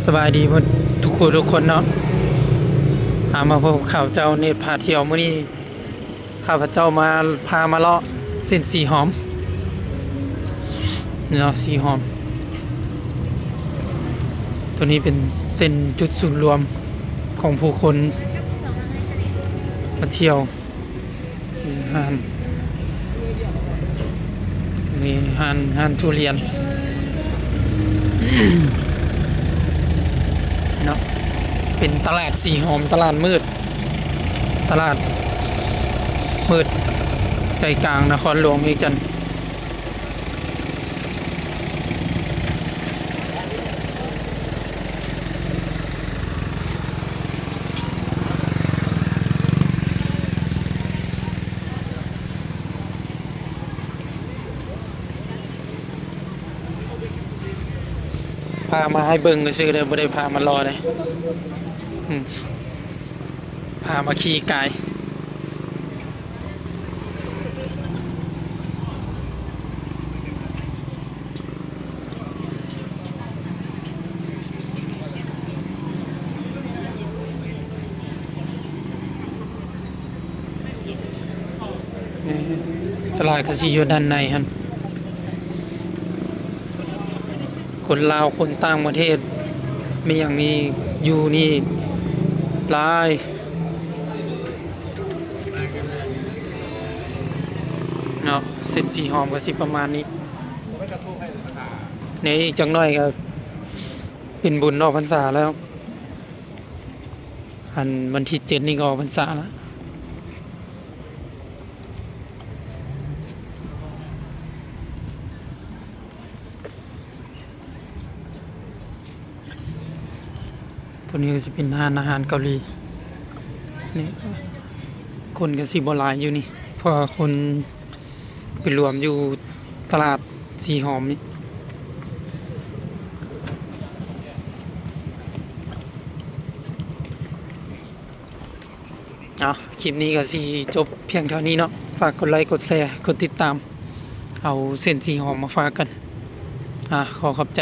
สบายดีหมดทุกคนเนาะมาพบข่าวเจ้าเน็ตพาเที่ยวมื้อนี้ข้าพเจ้ามาพามาเลาะเส้นสีหอมเนาะสีหอมตัวนี้เป็นเส้นจุดศูนย์รวมของผู้คนมาเที่ยวห้านนี่ห้านทุเรียนเนาะเป็นตลาดสีหอมตลาดมืดใจกลางนครหลวงเวียงจันทน์พามาให้เบิ่งก็ซื้อเลยบ่ได้พามารอเลยพามาขี่กายตลาดกสิอยู่ด้านในครับคนลาวคนต่างประเทศมีอย่างนี้อยู่นี่หลายเนาะเส้นสีหอมก็สิประมาณนี้ในอีกจังหน่อยก็เป็นบุญออกพรรษาแล้ววันที่7นี่ก็ออกพรรษาแล้วตัวนี้ก็จะเป็นอาหารเกาหลีนี่คนก็สิบ่หลายอยู่นี่เพราะคนไปรวมอยู่ตลาดสีหอมนี่คลิปนี้ก็สิจบเพียงเท่านี้เนาะฝากกดไลค์กดแชร์กดติดตามเอาเส้นสีหอมมาฝากกันขอขอบใจ